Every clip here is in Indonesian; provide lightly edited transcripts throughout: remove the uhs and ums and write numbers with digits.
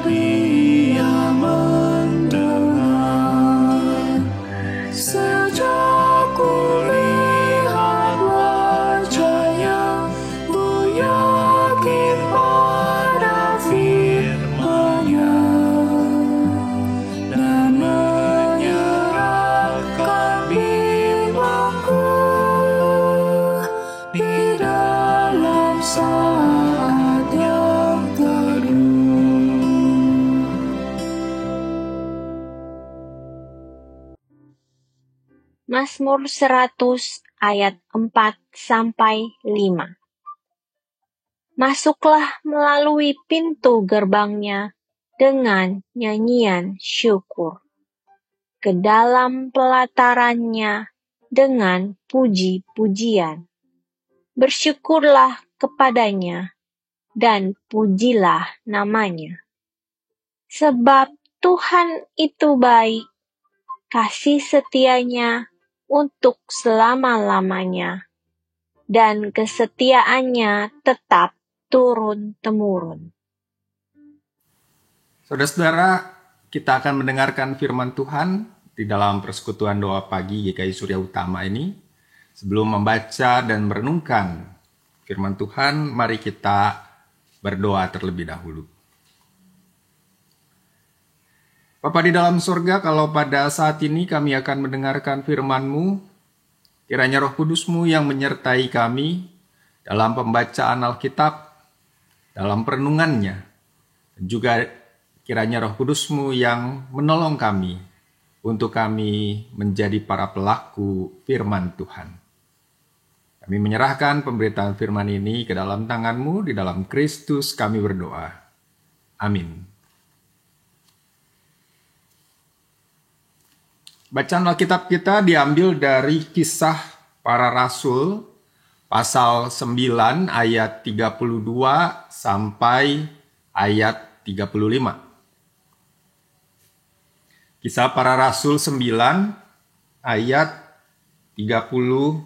Dia mendengar sejak kulihat wajahnya, ku yakin pada firman-Nya dan menyerahkan bimbangku di dalam saat yang teduh. Mazmur 100 ayat 4-5. Masuklah melalui pintu gerbangnya dengan nyanyian syukur, ke dalam pelatarannya dengan puji-pujian. Bersyukurlah kepadanya dan pujilah namanya. Sebab Tuhan itu baik, kasih setianya untuk selama-lamanya, dan kesetiaannya tetap turun-temurun. Saudara-saudara, kita akan mendengarkan firman Tuhan di dalam persekutuan doa pagi GKI Surya Utama ini. Sebelum membaca dan merenungkan firman Tuhan, mari kita berdoa terlebih dahulu. Bapa di dalam surga, kalau pada saat ini kami akan mendengarkan firman-Mu, kiranya Roh Kudus-Mu yang menyertai kami dalam pembacaan Alkitab, dalam perenungannya, dan juga kiranya Roh Kudus-Mu yang menolong kami untuk kami menjadi para pelaku firman Tuhan. Kami menyerahkan pemberitaan firman ini ke dalam tangan-Mu, di dalam Kristus kami berdoa. Amin. Bacaan Alkitab kita diambil dari Kisah Para Rasul, pasal 9 ayat 32 sampai ayat 35. Kisah Para Rasul 9 ayat 32.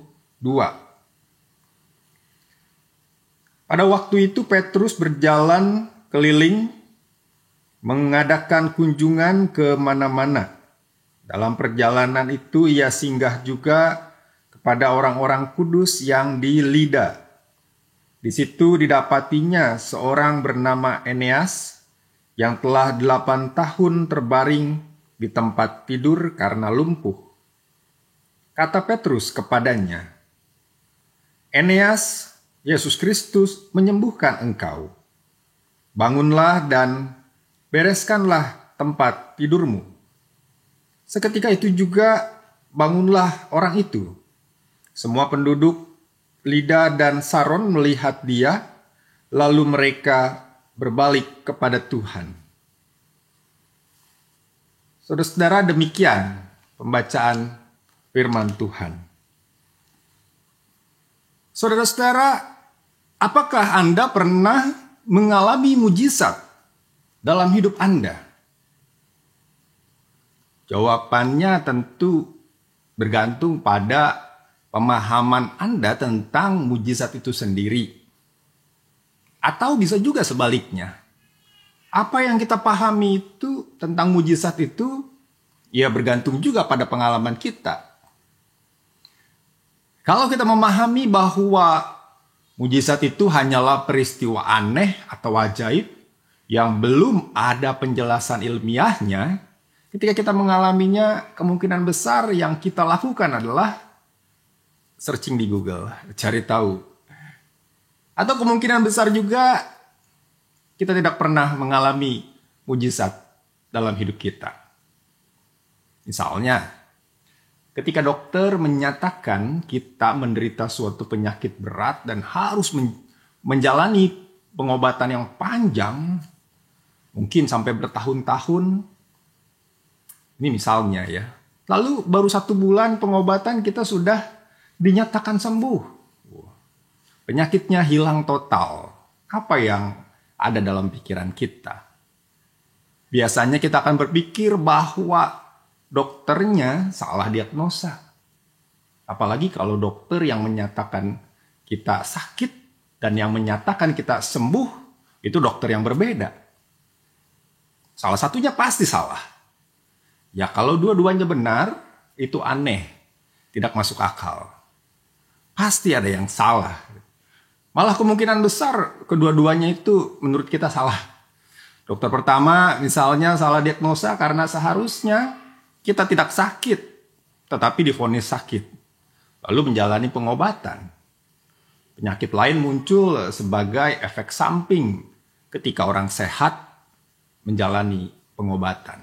Pada waktu itu Petrus berjalan keliling mengadakan kunjungan ke mana-mana. Dalam perjalanan itu ia singgah juga kepada orang-orang kudus yang di Lida. Di situ didapatinya seorang bernama Eneas yang telah 8 tahun terbaring di tempat tidur karena lumpuh. Kata Petrus kepadanya, "Eneas, Yesus Kristus menyembuhkan engkau. Bangunlah dan bereskanlah tempat tidurmu." Seketika itu juga bangunlah orang itu. Semua penduduk Lida dan Saron melihat dia, lalu mereka berbalik kepada Tuhan. Saudara-saudara, demikian pembacaan firman Tuhan. Saudara-saudara, apakah Anda pernah mengalami mujizat dalam hidup Anda? Jawabannya tentu bergantung pada pemahaman Anda tentang mujizat itu sendiri. Atau bisa juga sebaliknya. Apa yang kita pahami itu tentang mujizat itu, ya bergantung juga pada pengalaman kita. Kalau kita memahami bahwa mujizat itu hanyalah peristiwa aneh atau ajaib yang belum ada penjelasan ilmiahnya, ketika kita mengalaminya, kemungkinan besar yang kita lakukan adalah searching di Google, cari tahu. Atau kemungkinan besar juga kita tidak pernah mengalami mujizat dalam hidup kita. Misalnya, ketika dokter menyatakan kita menderita suatu penyakit berat dan harus menjalani pengobatan yang panjang, mungkin sampai bertahun-tahun. Ini misalnya ya. Lalu baru 1 bulan pengobatan kita sudah dinyatakan sembuh. Penyakitnya hilang total. Apa yang ada dalam pikiran kita? Biasanya kita akan berpikir bahwa dokternya salah diagnosa. Apalagi kalau dokter yang menyatakan kita sakit dan yang menyatakan kita sembuh, itu dokter yang berbeda. Salah satunya pasti salah. Ya kalau dua-duanya benar, itu aneh, tidak masuk akal. Pasti ada yang salah. Malah kemungkinan besar kedua-duanya itu menurut kita salah. Dokter pertama misalnya salah diagnosa karena seharusnya kita tidak sakit, tetapi divonis sakit. Lalu menjalani pengobatan. Penyakit lain muncul sebagai efek samping ketika orang sehat menjalani pengobatan.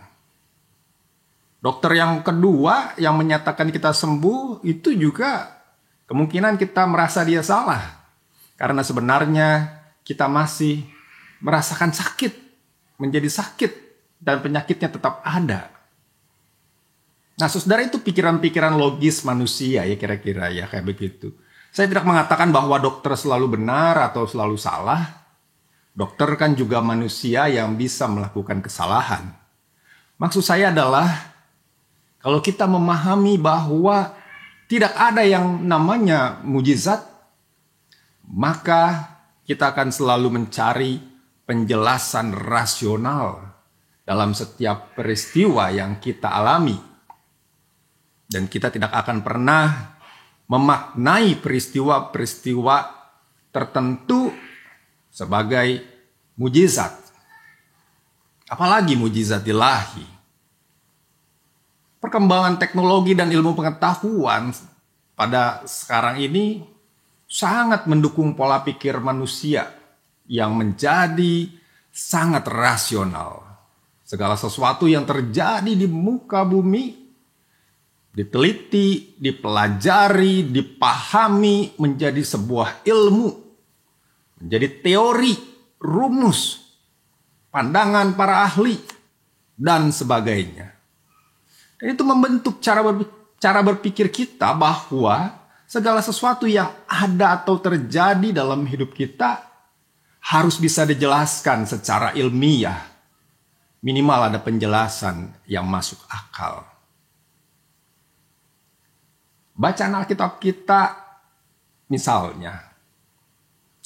Dokter yang kedua yang menyatakan kita sembuh itu juga kemungkinan kita merasa dia salah. Karena sebenarnya kita masih merasakan sakit, menjadi sakit, dan penyakitnya tetap ada. Nah, saudara, itu pikiran-pikiran logis manusia ya kira-kira ya kayak begitu. Saya tidak mengatakan bahwa dokter selalu benar atau selalu salah. Dokter kan juga manusia yang bisa melakukan kesalahan. Maksud saya adalah kalau kita memahami bahwa tidak ada yang namanya mujizat, maka kita akan selalu mencari penjelasan rasional dalam setiap peristiwa yang kita alami. Dan kita tidak akan pernah memaknai peristiwa-peristiwa tertentu sebagai mujizat. Apalagi mujizat ilahi. Perkembangan teknologi dan ilmu pengetahuan pada sekarang ini sangat mendukung pola pikir manusia yang menjadi sangat rasional. Segala sesuatu yang terjadi di muka bumi diteliti, dipelajari, dipahami menjadi sebuah ilmu, menjadi teori, rumus, pandangan para ahli, dan sebagainya. Dan itu membentuk cara berpikir kita bahwa segala sesuatu yang ada atau terjadi dalam hidup kita harus bisa dijelaskan secara ilmiah. Minimal ada penjelasan yang masuk akal. Bacaan Alkitab kita misalnya,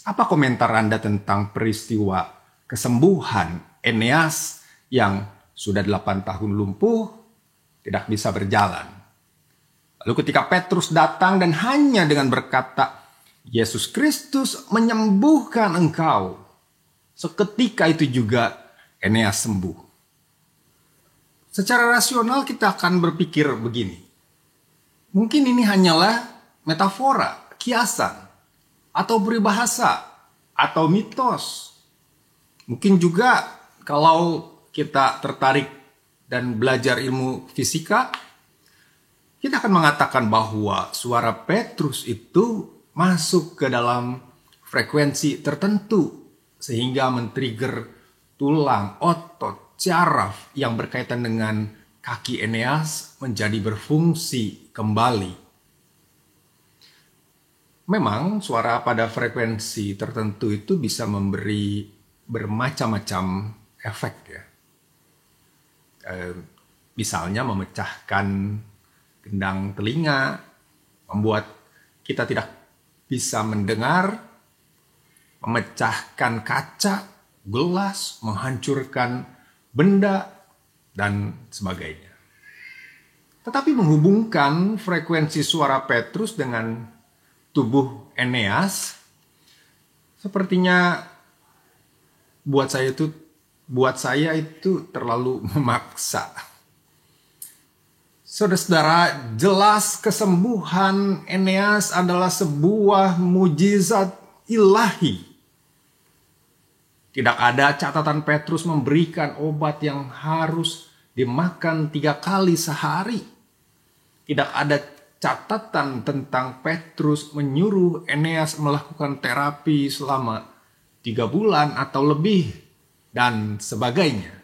apa komentar Anda tentang peristiwa kesembuhan Eneas yang sudah 8 tahun lumpuh, tidak bisa berjalan? Lalu ketika Petrus datang dan hanya dengan berkata, Yesus Kristus menyembuhkan engkau, seketika itu juga Eneas sembuh. Secara rasional kita akan berpikir begini, mungkin ini hanyalah metafora, kiasan, atau peribahasa, atau mitos. Mungkin juga kalau kita tertarik dan belajar ilmu fisika, kita akan mengatakan bahwa suara Petrus itu masuk ke dalam frekuensi tertentu sehingga men-trigger tulang, otot, syaraf yang berkaitan dengan kaki Eneas menjadi berfungsi kembali. Memang suara pada frekuensi tertentu itu bisa memberi bermacam-macam efek ya. Misalnya memecahkan gendang telinga, membuat kita tidak bisa mendengar, memecahkan kaca, gelas, menghancurkan benda, dan sebagainya. Tetapi menghubungkan frekuensi suara Petrus dengan tubuh Eneas, sepertinya buat saya itu terlalu memaksa. Saudara-saudara, jelas kesembuhan Eneas adalah sebuah mujizat ilahi. Tidak ada catatan Petrus memberikan obat yang harus dimakan 3 kali sehari. Tidak ada catatan tentang Petrus menyuruh Eneas melakukan terapi selama 3 bulan atau lebih, dan sebagainya.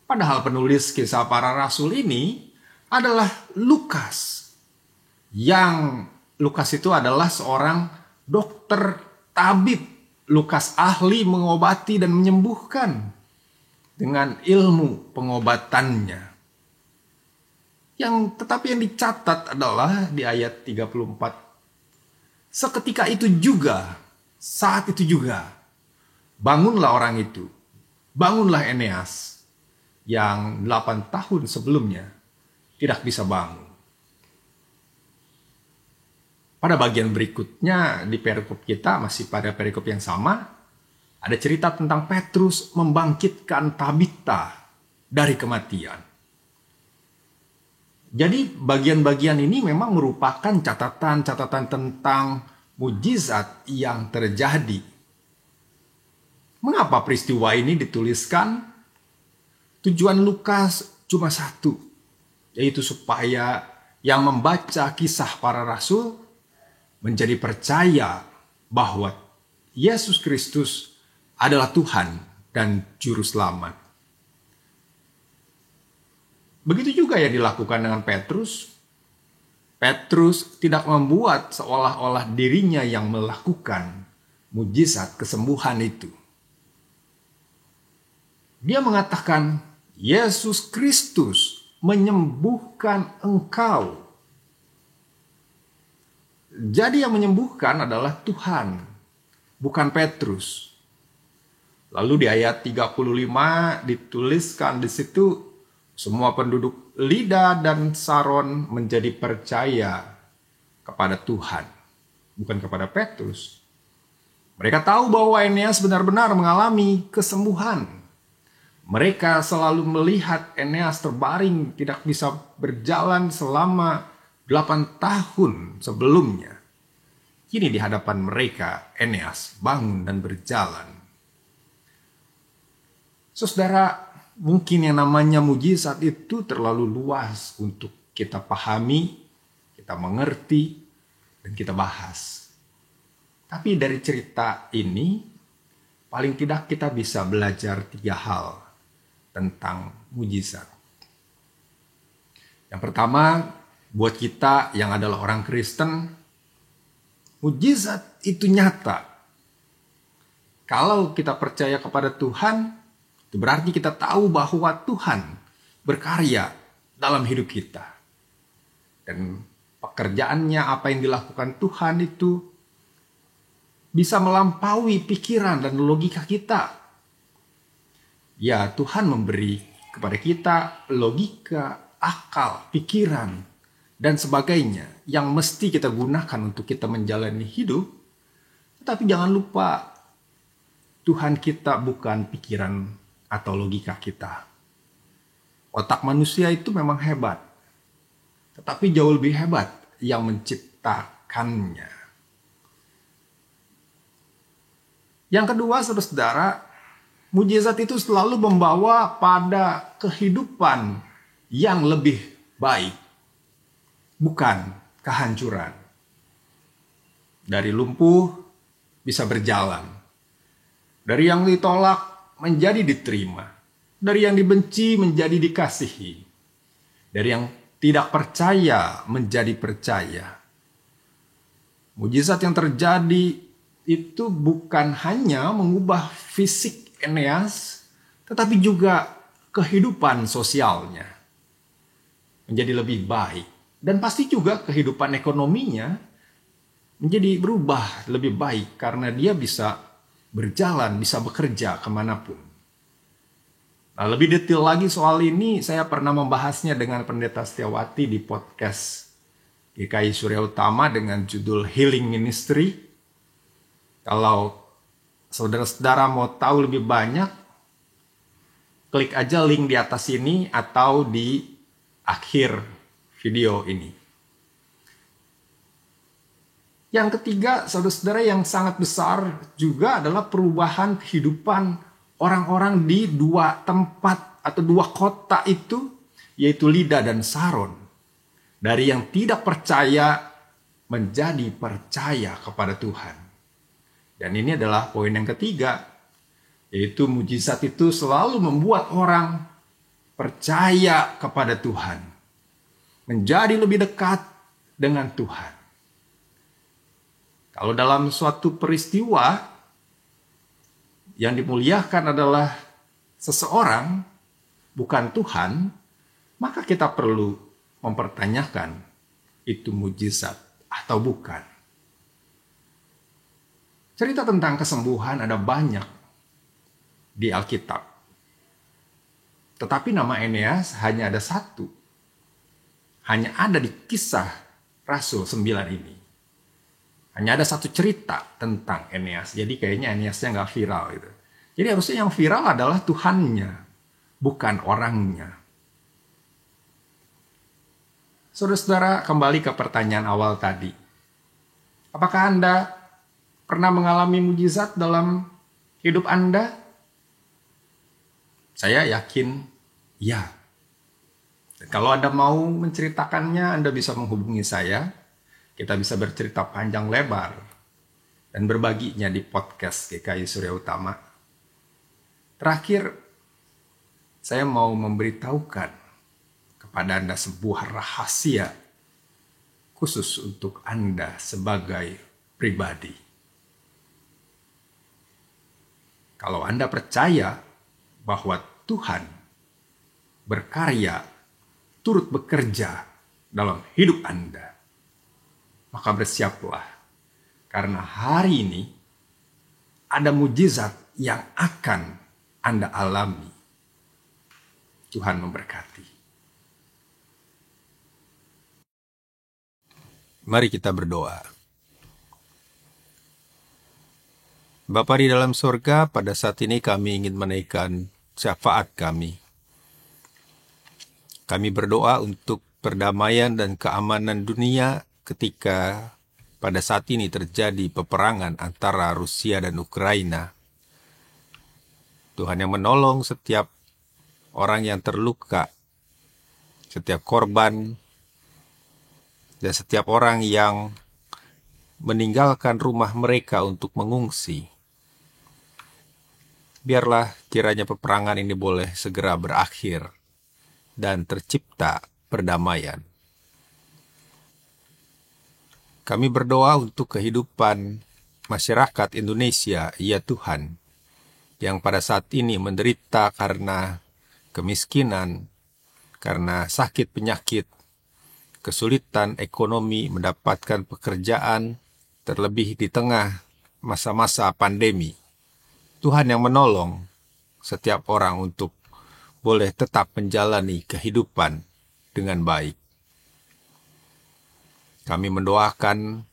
Padahal penulis Kisah Para Rasul ini adalah Lukas. Yang Lukas itu adalah seorang dokter tabib. Lukas ahli mengobati dan menyembuhkan dengan ilmu pengobatannya. Tetapi yang dicatat adalah di ayat 34. Seketika itu juga, saat itu juga, bangunlah orang itu, bangunlah Eneas. yang 8 tahun sebelumnya tidak bisa bangun. Pada bagian berikutnya di perikop kita, masih pada perikop yang sama, ada cerita tentang Petrus membangkitkan Tabita dari kematian. Jadi bagian-bagian ini memang merupakan catatan-catatan tentang mujizat yang terjadi. Mengapa peristiwa ini dituliskan? Tujuan Lukas cuma satu, yaitu supaya yang membaca kisah para rasul menjadi percaya bahwa Yesus Kristus adalah Tuhan dan Juru Selamat. Begitu juga yang dilakukan dengan Petrus. Petrus tidak membuat seolah-olah dirinya yang melakukan mujizat kesembuhan itu. Dia mengatakan, Yesus Kristus menyembuhkan engkau. Jadi yang menyembuhkan adalah Tuhan, bukan Petrus. Lalu di ayat 35 dituliskan di situ, semua penduduk Lida dan Saron menjadi percaya kepada Tuhan, bukan kepada Petrus. Mereka tahu bahwa Eneas benar-benar mengalami kesembuhan. Mereka selalu melihat Eneas terbaring tidak bisa berjalan selama 8 tahun sebelumnya. Kini di hadapan mereka Eneas bangun dan berjalan. Saudara, mungkin yang namanya mujizat itu terlalu luas untuk kita pahami, kita mengerti, dan kita bahas. Tapi dari cerita ini, paling tidak kita bisa belajar 3 hal tentang mujizat. Yang pertama, buat kita yang adalah orang Kristen, mujizat itu nyata. Kalau kita percaya kepada Tuhan, itu berarti kita tahu bahwa Tuhan berkarya dalam hidup kita. Dan pekerjaannya, apa yang dilakukan Tuhan itu bisa melampaui pikiran dan logika kita. Ya, Tuhan memberi kepada kita logika, akal, pikiran, dan sebagainya yang mesti kita gunakan untuk kita menjalani hidup. Tetapi jangan lupa, Tuhan kita bukan pikiran atau logika kita. Otak manusia itu memang hebat, tetapi jauh lebih hebat yang menciptakannya. Yang kedua, saudara, mujizat itu selalu membawa pada kehidupan yang lebih baik, bukan kehancuran. Dari lumpuh bisa berjalan. Dari yang ditolak menjadi diterima. Dari yang dibenci menjadi dikasihi. Dari yang tidak percaya menjadi percaya. Mujizat yang terjadi itu bukan hanya mengubah fisik Eneas, tetapi juga kehidupan sosialnya menjadi lebih baik. Dan pasti juga kehidupan ekonominya menjadi berubah lebih baik karena dia bisa berjalan, bisa bekerja kemanapun. Nah, lebih detail lagi soal ini, saya pernah membahasnya dengan Pendeta Setiawati di podcast GKI Surya Utama dengan judul Healing Ministry. Kalau saudara-saudara mau tahu lebih banyak, klik aja link di atas ini atau di akhir video ini. Yang ketiga, saudara-saudara, yang sangat besar juga adalah perubahan kehidupan orang-orang di 2 tempat atau 2 kota itu, yaitu Lida dan Saron. Dari yang tidak percaya menjadi percaya kepada Tuhan. Dan ini adalah poin yang ketiga, yaitu mujizat itu selalu membuat orang percaya kepada Tuhan, menjadi lebih dekat dengan Tuhan. Kalau dalam suatu peristiwa yang dimuliakan adalah seseorang, bukan Tuhan, maka kita perlu mempertanyakan itu mujizat atau bukan. Cerita tentang kesembuhan ada banyak di Alkitab. Tetapi nama Eneas hanya ada satu. Hanya ada di Kisah Rasul 9 ini. Hanya ada satu cerita tentang Eneas. Jadi kayaknya Eneasnya nggak viral gitu. Jadi harusnya yang viral adalah Tuhannya, bukan orangnya. Saudara-saudara, kembali ke pertanyaan awal tadi. Apakah Anda pernah mengalami mujizat dalam hidup Anda? Saya yakin ya. Dan kalau Anda mau menceritakannya, Anda bisa menghubungi saya. Kita bisa bercerita panjang lebar dan berbaginya di podcast GKI Surya Utama. Terakhir, saya mau memberitahukan kepada Anda sebuah rahasia khusus untuk Anda sebagai pribadi. Kalau Anda percaya bahwa Tuhan berkarya, turut bekerja dalam hidup Anda, maka bersiaplah, karena hari ini ada mujizat yang akan Anda alami. Tuhan memberkati. Mari kita berdoa. Bapa di dalam sorga, pada saat ini kami ingin menaikkan syafaat kami. Kami berdoa untuk perdamaian dan keamanan dunia ketika pada saat ini terjadi peperangan antara Rusia dan Ukraina. Tuhan yang menolong setiap orang yang terluka, setiap korban, dan setiap orang yang meninggalkan rumah mereka untuk mengungsi. Biarlah kiranya peperangan ini boleh segera berakhir dan tercipta perdamaian. Kami berdoa untuk kehidupan masyarakat Indonesia, ya Tuhan, yang pada saat ini menderita karena kemiskinan, karena sakit penyakit, kesulitan ekonomi mendapatkan pekerjaan, terlebih di tengah masa-masa pandemi. Tuhan yang menolong setiap orang untuk boleh tetap menjalani kehidupan dengan baik. Kami mendoakan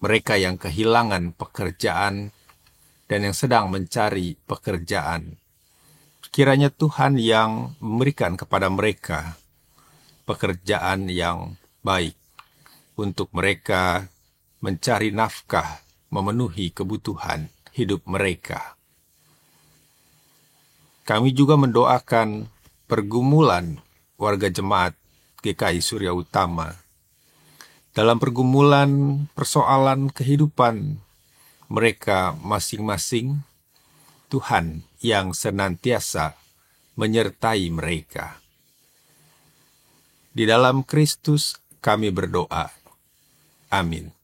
mereka yang kehilangan pekerjaan dan yang sedang mencari pekerjaan. Kiranya Tuhan yang memberikan kepada mereka pekerjaan yang baik untuk mereka mencari nafkah, memenuhi kebutuhan hidup mereka. Kami juga mendoakan pergumulan warga jemaat GKI Surya Utama. Dalam pergumulan persoalan kehidupan mereka masing-masing, Tuhan yang senantiasa menyertai mereka. Di dalam Kristus kami berdoa. Amin.